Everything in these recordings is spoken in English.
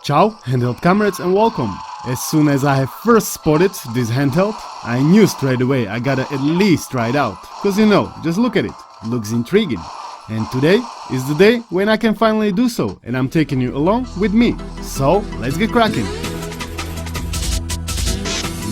Ciao, handheld comrades, and welcome! As soon as I have first spotted this handheld, I knew straight away I gotta at least try it out. Cause you know, just look at it, looks intriguing. And today is the day when I can finally do so, and I'm taking you along with me. So, let's get cracking!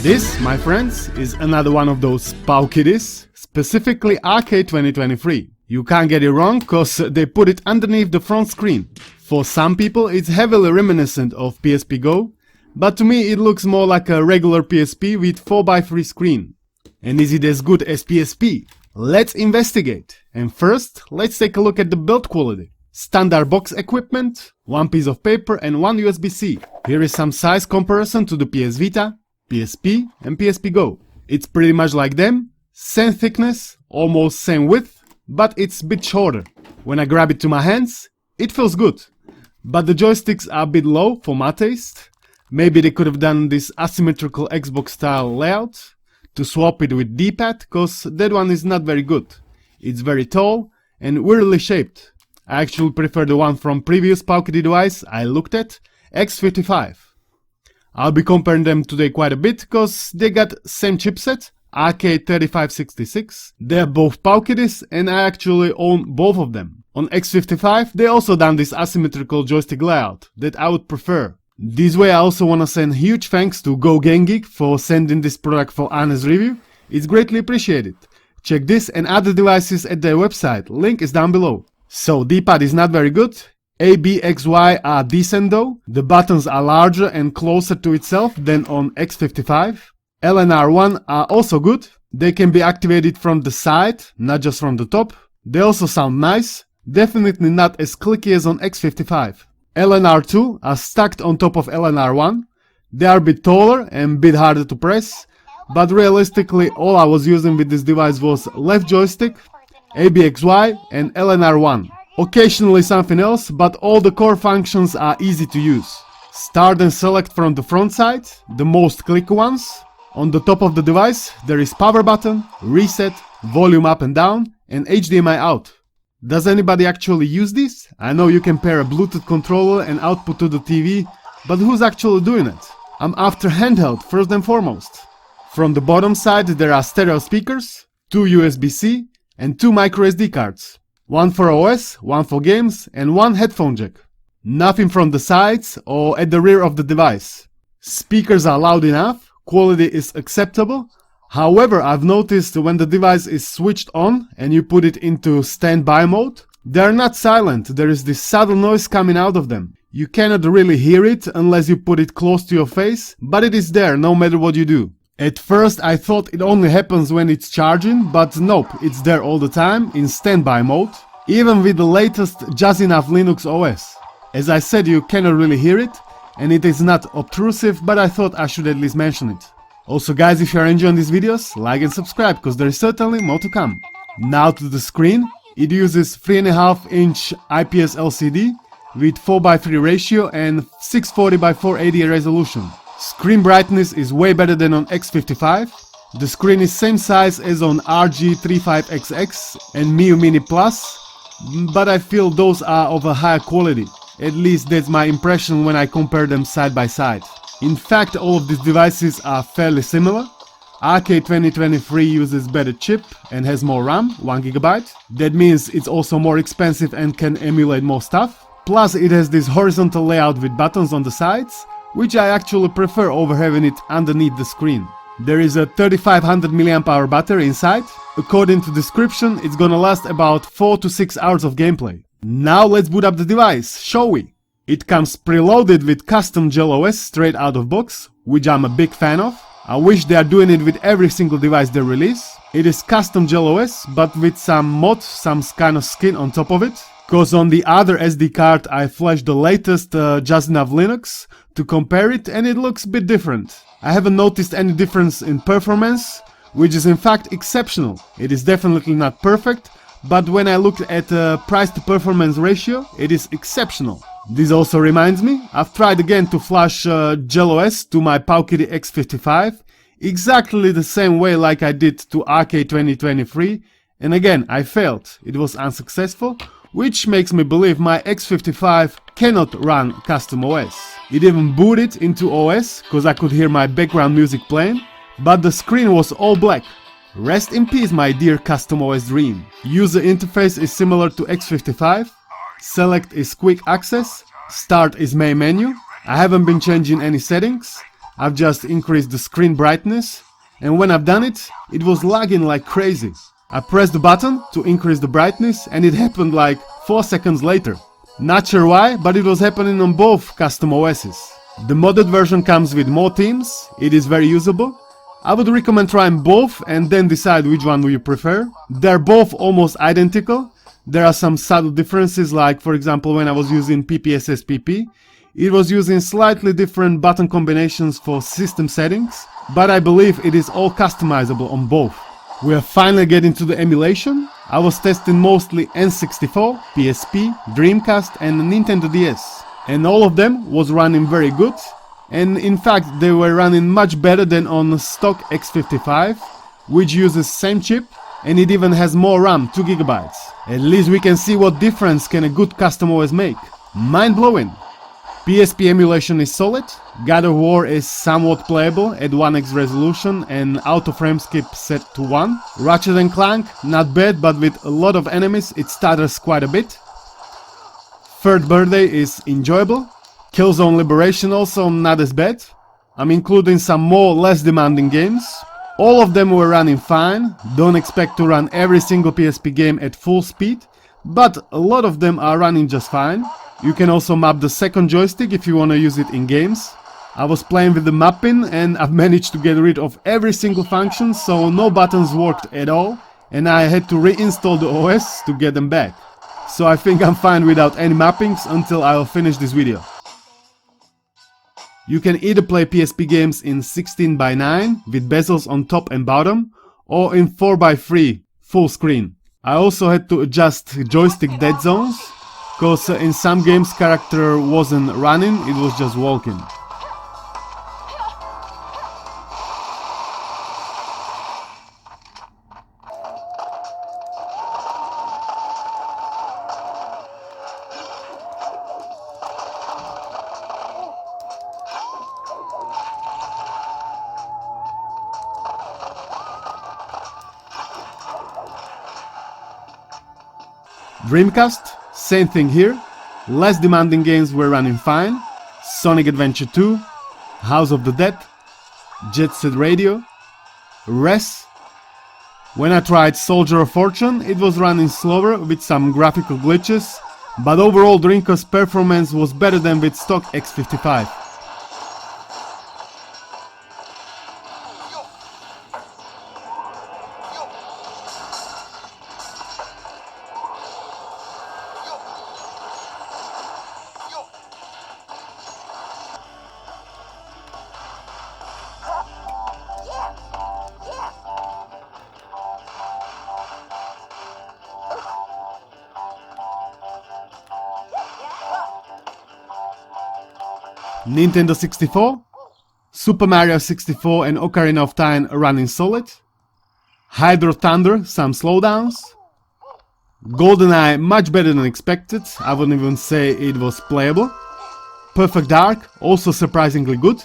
This, my friends, is another one of those PowKiddies, specifically RK2023. You can't get it wrong, cause they put it underneath the front screen. For some people it's heavily reminiscent of PSP Go, but to me it looks more like a regular PSP with 4x3 screen. And is it as good as PSP? Let's investigate. And first, let's take a look at the build quality. Standard box equipment, one piece of paper and one USB-C. Here is some size comparison to the PS Vita, PSP and PSP Go. It's pretty much like them, same thickness, almost same width, but it's a bit shorter. When I grab it to my hands, it feels good. But the joysticks are a bit low for my taste. Maybe they could have done this asymmetrical Xbox style layout to swap it with D-pad, cause that one is not very good. It's very tall and weirdly shaped. I actually prefer the one from previous PowKiddy device I looked at, X55. I'll be comparing them today quite a bit, cause they got same chipset, RK3566. They're both PowKiddies and I actually own both of them. On X55 they also done this asymmetrical joystick layout that I would prefer. This way I also wanna send huge thanks to GoGameGeek for sending this product for honest review. It's greatly appreciated. Check this and other devices at their website, link is down below. So D-pad is not very good. A, B, X, Y are decent though. The buttons are larger and closer to itself than on X55. L and R1 are also good. They can be activated from the side, not just from the top. They also sound nice. Definitely not as clicky as on X55. L and R2 are stacked on top of L and R1. They are a bit taller and a bit harder to press, but realistically all I was using with this device was left joystick, ABXY and L and R1. Occasionally something else, but all the core functions are easy to use. Start and select from the front side, the most clicky ones. On the top of the device there is power button, reset, volume up and down and HDMI out. Does anybody actually use this? I know you can pair a Bluetooth controller and output to the TV, but who's actually doing it? I'm after handheld first and foremost. From the bottom side there are stereo speakers, 2 USB-C and 2 microSD cards. One for OS, one for games and one headphone jack. Nothing from the sides or at the rear of the device. Speakers are loud enough, quality is acceptable. However, I've noticed when the device is switched on and you put it into standby mode, they are not silent, there is this subtle noise coming out of them. You cannot really hear it unless you put it close to your face, but it is there no matter what you do. At first I thought it only happens when it's charging, but nope, it's there all the time in standby mode, even with the latest Just Enough Linux OS. As I said, you cannot really hear it, and it is not obtrusive, but I thought I should at least mention it. Also guys, if you are enjoying these videos, like and subscribe, cause there is certainly more to come. Now to the screen. It uses 3.5-inch IPS LCD with 4:3 ratio and 640x480 resolution. Screen brightness is way better than on X55. The screen is same size as on RK3566 and Miyoo Mini Plus, but I feel those are of a higher quality. At least that's my impression when I compare them side by side. In fact, all of these devices are fairly similar. RK2023 uses better chip and has more RAM, 1GB. That means it's also more expensive and can emulate more stuff. Plus it has this horizontal layout with buttons on the sides, which I actually prefer over having it underneath the screen. There is a 3500 mAh battery inside. According to description, it's gonna last about 4 to 6 hours of gameplay. Now let's boot up the device, shall we? It comes preloaded with custom JELOS straight out of box, which I'm a big fan of. I wish they are doing it with every single device they release. It is custom JELOS, but with some mod, some kind of skin on top of it. Cause on the other SD card I flashed the latest Just Enough Linux to compare it, and it looks a bit different. I haven't noticed any difference in performance, which is in fact exceptional. It is definitely not perfect, but when I looked at price to performance ratio, it is exceptional. This also reminds me, I've tried again to flash JELOS to my PowKiddy X55, exactly the same way like I did to RK2023, and again I failed, it was unsuccessful. which makes me believe my X55 cannot run Custom OS. It even booted into OS, cause I could hear my background music playing, but the screen was all black. Rest in peace, my dear Custom OS dream. User interface is similar to X55, select is quick access, start is main menu. I haven't been changing any settings, I've just increased the screen brightness, and when I've done it, it was lagging like crazy. I pressed the button to increase the brightness and it happened like 4 seconds later. Not sure why, but it was happening on both custom OSs. The modded version comes with more themes, it is very usable. I would recommend trying both and then decide which one you prefer. They're both almost identical. There are some subtle differences, like for example when I was using PPSSPP, it was using slightly different button combinations for system settings, but I believe it is all customizable on both. We are finally getting to the emulation. I was testing mostly N64, PSP, Dreamcast and Nintendo DS. And all of them was running very good. And in fact they were running much better than on stock X55, which uses same chip and it even has more RAM, 2 GB. At least we can see what difference can a good custom OS make. Mind blowing! PSP emulation is solid, God of War is somewhat playable at 1x resolution and auto frame skip set to 1. Ratchet & Clank, not bad, but with a lot of enemies it stutters quite a bit. Third Birthday is enjoyable. Killzone Liberation also not as bad. I'm including some more less demanding games. All of them were running fine, don't expect to run every single PSP game at full speed, but a lot of them are running just fine. You can also map the second joystick if you want to use it in games. I was playing with the mapping and I've managed to get rid of every single function, so no buttons worked at all and I had to reinstall the OS to get them back. So I think I'm fine without any mappings until I'll finish this video. You can either play PSP games in 16:9 with bezels on top and bottom, or in 4:3 full screen. I also had to adjust joystick dead zones, cause in some games character wasn't running, it was just walking. Dreamcast, same thing here, less demanding games were running fine, Sonic Adventure 2, House of the Dead, Jet Set Radio, Res. When I tried Soldier of Fortune it was running slower with some graphical glitches, but overall Dreamcast performance was better than with stock X55. Nintendo 64, Super Mario 64 and Ocarina of Time running solid, Hydro Thunder, some slowdowns, GoldenEye much better than expected, I wouldn't even say it was playable, Perfect Dark also surprisingly good.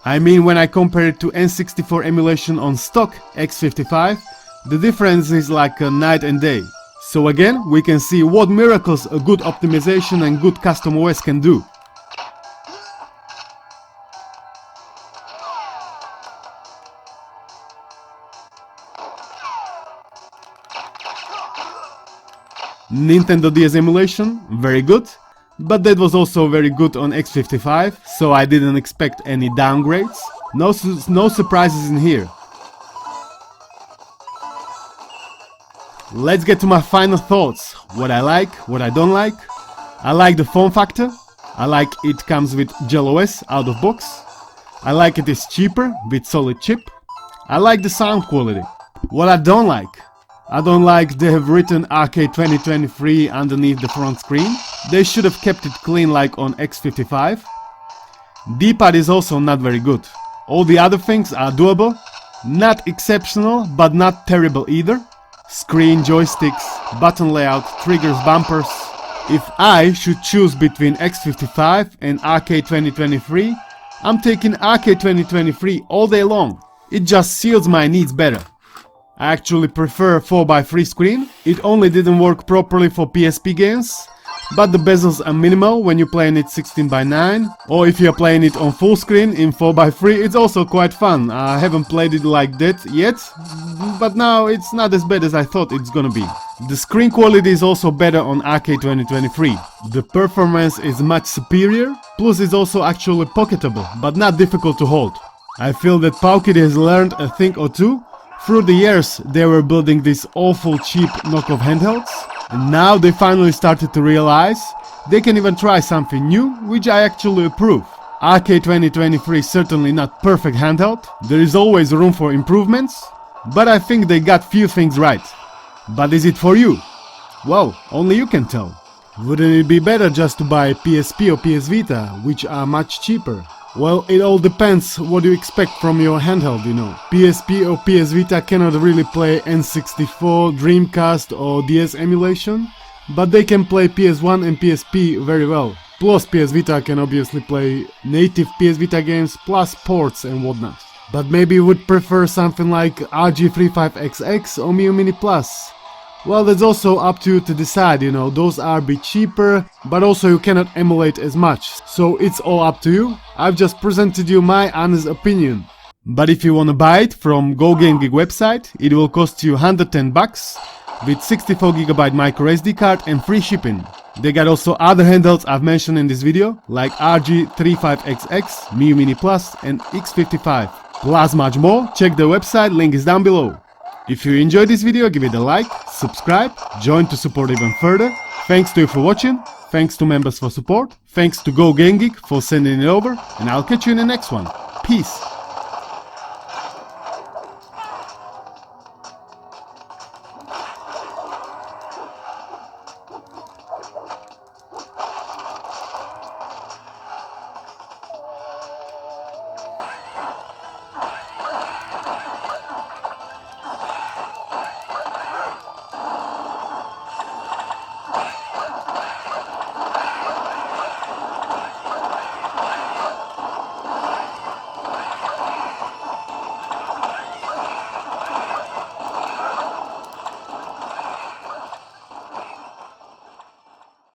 I mean, when I compare it to N64 emulation on stock X55, the difference is like a night and day. So again, we can see what miracles a good optimization and good custom OS can do. Nintendo DS emulation, very good, but that was also very good on X55, so I didn't expect any downgrades. No surprises in here. Let's get to my final thoughts. What I like, what I don't like. I like the form factor. I like it comes with JELOS out of box. I like it is cheaper with solid chip. I like the sound quality. What I don't like they have written RK2023 underneath the front screen. They should have kept it clean like on X55. D-pad is also not very good. All the other things are doable. Not exceptional, but not terrible either. screen, joysticks, button layout, triggers, bumpers. If I should choose between X55 and RK2023, I'm taking RK2023 all day long. It just suits my needs better. I actually prefer 4x3 screen. It only didn't work properly for PSP games, but the bezels are minimal when you're playing it 16:9, or if you're playing it on full screen in 4x3, it's also quite fun. I haven't played it like that yet, but now it's not as bad as I thought it's gonna be. The screen quality is also better on RK2023. The performance is much superior, plus it's also actually pocketable, but not difficult to hold. I feel that PowKiddy has learned a thing or two. Through the years they were building these awful cheap knockoff handhelds, and now they finally started to realize they can even try something new, which I actually approve. RK2023 is certainly not perfect handheld, there is always room for improvements, but I think they got few things right. But is it for you? Well, only you can tell. Wouldn't it be better just to buy PSP or PS Vita, which are much cheaper? Well, it all depends what you expect from your handheld, you know. PSP or PS Vita cannot really play N64, Dreamcast or DS Emulation, but they can play PS1 and PSP very well. Plus PS Vita can obviously play native PS Vita games plus ports and whatnot. But maybe you would prefer something like RK3566 or Miyoo Mini Plus. Well, that's also up to you to decide, you know, those are a bit cheaper, but also you cannot emulate as much, so it's all up to you. I've just presented you my honest opinion. But if you wanna buy it from GoGameGeek website, it will cost you $110 with 64GB micro SD card and free shipping. They got also other handhelds I've mentioned in this video, like RK3566, Miyoo Mini Plus and X55. Plus much more, check the website, link is down below. If you enjoyed this video, give it a like, subscribe, join to support even further. Thanks to you for watching, thanks to members for support, thanks to GoGameGeek for sending it over, and I'll catch you in the next one. Peace!